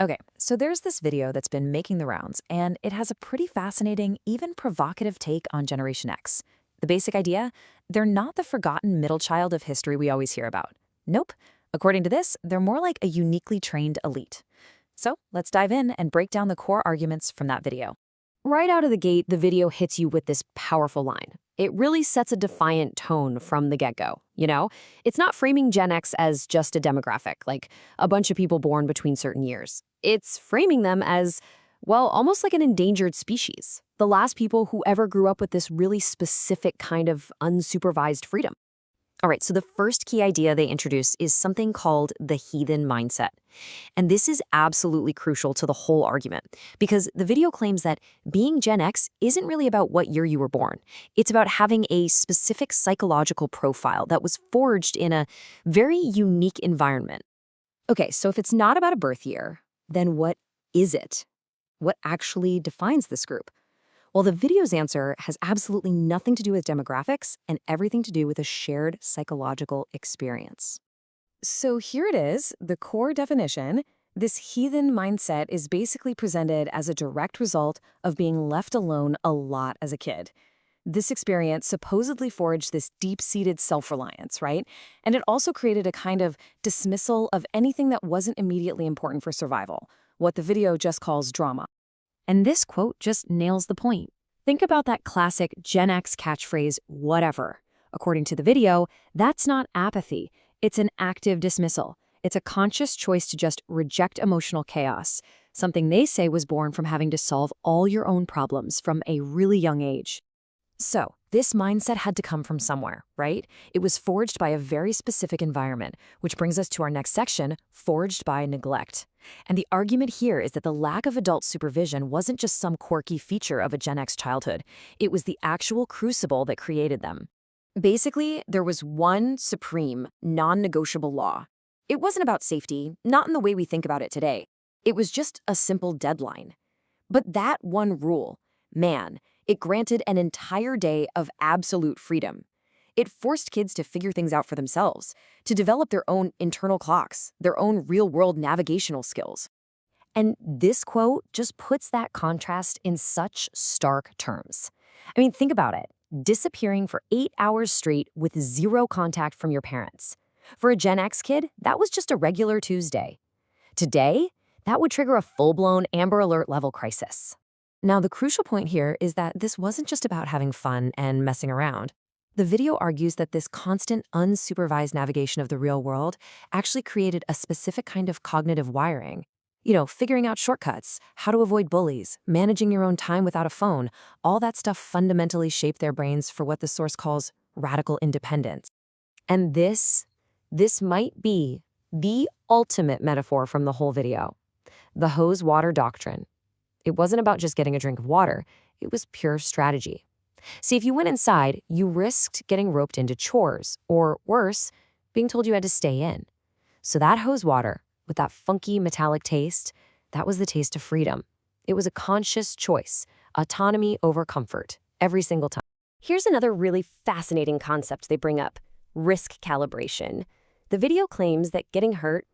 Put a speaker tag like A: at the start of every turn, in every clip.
A: Okay, so there's this video that's been making the rounds, and it has a pretty fascinating, even provocative take on Generation X. The basic idea? They're not the forgotten middle child of history we always hear about. Nope. According to this, they're more like a uniquely trained elite. So let's dive in and break down the core arguments from that video.
B: Right out of the gate, the video hits you with this powerful line. It really sets a defiant tone from the get-go, you know? It's not framing Gen X as just a demographic, like a bunch of people born between certain years. It's framing them as, well, almost like an endangered species. The last people who ever grew up with this really specific kind of unsupervised freedom. All right, so the first key idea they introduce is something called the heathen mindset. And this is absolutely crucial to the whole argument, because the video claims that being Gen X isn't really about what year you were born. It's about having a specific psychological profile that was forged in a very unique environment. Okay, so if it's not about a birth year, then what is it? What actually defines this group? Well, the video's answer has absolutely nothing to do with demographics and everything to do with a shared psychological experience.
A: So here it is, the core definition. This heathen mindset is basically presented as a direct result of being left alone a lot as a kid. This experience supposedly forged this deep-seated self-reliance, right? And it also created a kind of dismissal of anything that wasn't immediately important for survival, what the video just calls drama.
B: And this quote just nails the point. Think about that classic Gen X catchphrase, whatever. According to the video, that's not apathy. It's an active dismissal. It's a conscious choice to just reject emotional chaos, something they say was born from having to solve all your own problems from a really young age.
A: So, this mindset had to come from somewhere, right? It was forged by a very specific environment, which brings us to our next section, forged by neglect. And the argument here is that the lack of adult supervision wasn't just some quirky feature of a Gen X childhood. It was the actual crucible that created them. Basically, there was one supreme, non-negotiable law. It wasn't about safety, not in the way we think about it today. It was just a simple deadline. But that one rule, man, it granted an entire day of absolute freedom. It forced kids to figure things out for themselves, to develop their own internal clocks, their own real-world navigational skills. And this quote just puts that contrast in such stark terms. I mean, think about it. Disappearing for 8 hours straight with zero contact from your parents. For a Gen X kid, that was just a regular Tuesday. Today, that would trigger a full-blown Amber Alert level crisis. Now, the crucial point here is that this wasn't just about having fun and messing around. The video argues that this constant, unsupervised navigation of the real world actually created a specific kind of cognitive wiring. You know, figuring out shortcuts, how to avoid bullies, managing your own time without a phone, all that stuff fundamentally shaped their brains for what the source calls radical independence. And this might be the ultimate metaphor from the whole video, the Hose Water Doctrine. It wasn't about just getting a drink of water. It was pure strategy. See, if you went inside, you risked getting roped into chores, or worse, being told you had to stay in. So that hose water, with that funky metallic taste, that was the taste of freedom. It was a conscious choice, autonomy over comfort, every single time. Here's another really fascinating concept they bring up, risk calibration. The video claims that getting hurt,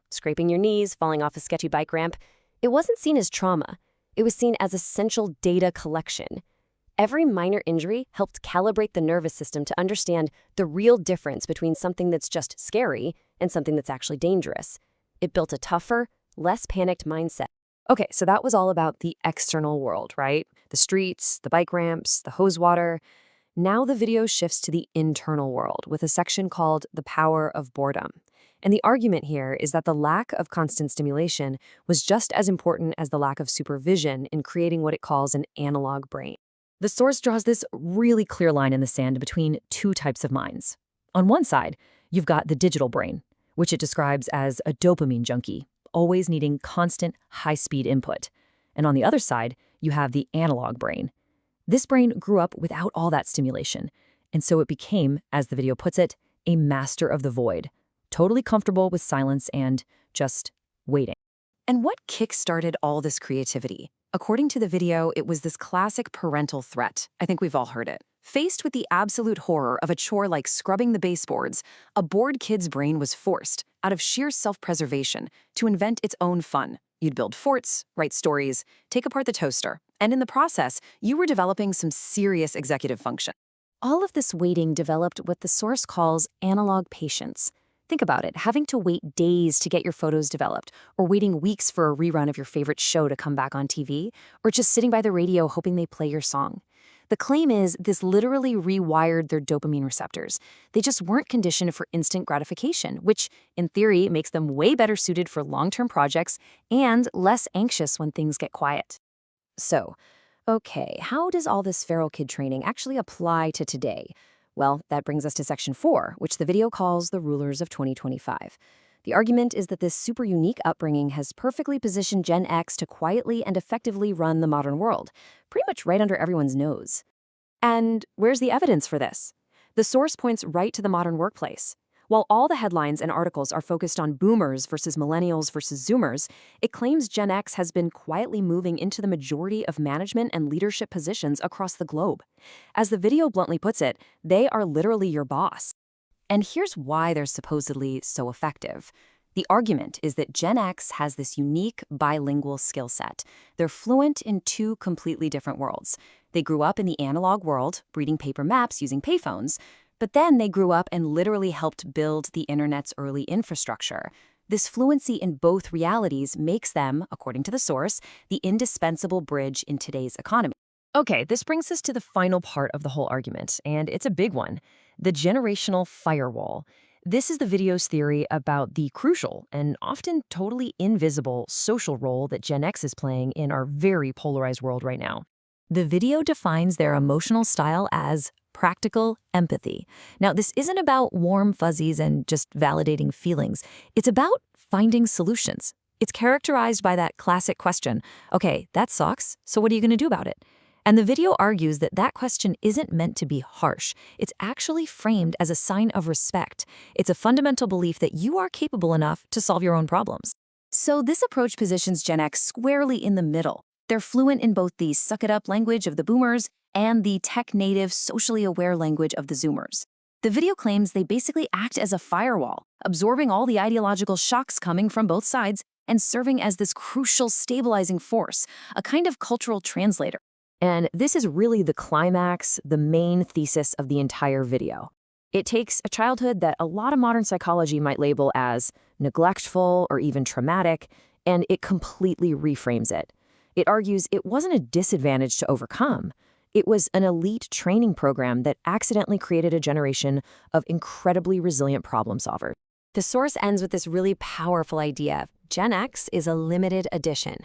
A: scraping your knees, falling off a sketchy bike ramp, it wasn't seen as trauma. It was seen as essential data collection. Every minor injury helped calibrate the nervous system to understand the real difference between something that's just scary and something that's actually dangerous. It built a tougher, less panicked mindset. Okay, so that was all about the external world, right? The streets, the bike ramps, the hose water. Now the video shifts to the internal world with a section called The Power of Boredom. And the argument here is that the lack of constant stimulation was just as important as the lack of supervision in creating what it calls an analog brain. The source draws this really clear line in the sand between two types of minds. On one side, you've got the digital brain, which it describes as a dopamine junkie, always needing constant, high-speed input. And on the other side, you have the analog brain. This brain grew up without all that stimulation, and so it became, as the video puts it, a master of the void, totally comfortable with silence and just waiting. And what kick-started all this creativity? According to the video, it was this classic parental threat. I think we've all heard it. Faced with the absolute horror of a chore like scrubbing the baseboards, a bored kid's brain was forced, out of sheer self-preservation, to invent its own fun, You'd build forts, write stories, take apart the toaster, and in the process, you were developing some serious executive function.
B: All of this waiting developed what the source calls analog patience. Think about it, having to wait days to get your photos developed, or waiting weeks for a rerun of your favorite show to come back on TV, or just sitting by the radio hoping they play your song. The claim is this literally rewired their dopamine receptors. They just weren't conditioned for instant gratification, which, in theory, makes them way better suited for long-term projects and less anxious when things get quiet. So, okay, how does all this feral kid training actually apply to today? Well, that brings us to Section 4, which the video calls the rulers of 2025. The argument is that this super unique upbringing has perfectly positioned Gen X to quietly and effectively run the modern world, pretty much right under everyone's nose. And where's the evidence for this? The source points right to the modern workplace. While all the headlines and articles are focused on boomers versus millennials versus zoomers, it claims Gen X has been quietly moving into the majority of management and leadership positions across the globe. As the video bluntly puts it, they are literally your boss. And here's why they're supposedly so effective. The argument is that Gen X has this unique bilingual skill set. They're fluent in two completely different worlds. They grew up in the analog world, reading paper maps using payphones, but then they grew up and literally helped build the internet's early infrastructure. This fluency in both realities makes them, according to the source, the indispensable bridge in today's economy. Okay, this brings us to the final part of the whole argument, and it's a big one: the generational firewall. This is the video's theory about the crucial and often totally invisible social role that Gen X is playing in our very polarized world right now. The video defines their emotional style as practical empathy. Now, this isn't about warm fuzzies and just validating feelings. It's about finding solutions. It's characterized by that classic question, okay, that sucks, so what are you going to do about it? And the video argues that that question isn't meant to be harsh. It's actually framed as a sign of respect. It's a fundamental belief that you are capable enough to solve your own problems. So this approach positions Gen X squarely in the middle. They're fluent in both the suck-it-up language of the boomers and the tech-native, socially aware language of the zoomers. The video claims they basically act as a firewall, absorbing all the ideological shocks coming from both sides and serving as this crucial stabilizing force, a kind of cultural translator. And this is really the climax, the main thesis of the entire video. It takes a childhood that a lot of modern psychology might label as neglectful or even traumatic, and it completely reframes it. It argues it wasn't a disadvantage to overcome. It was an elite training program that accidentally created a generation of incredibly resilient problem solvers. The source ends with this really powerful idea. Gen X is a limited edition.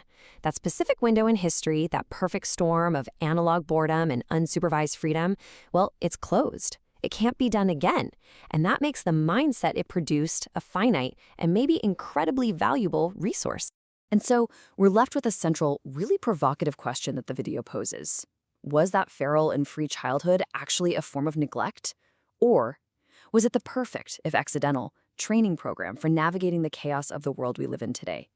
B: That specific window in history, that perfect storm of analog boredom and unsupervised freedom, well, it's closed. It can't be done again. And that makes the mindset it produced a finite and maybe incredibly valuable resource. And so we're left with a central, really provocative question that the video poses. Was that feral and free childhood actually a form of neglect? Or was it the perfect, if accidental, training program for navigating the chaos of the world we live in today?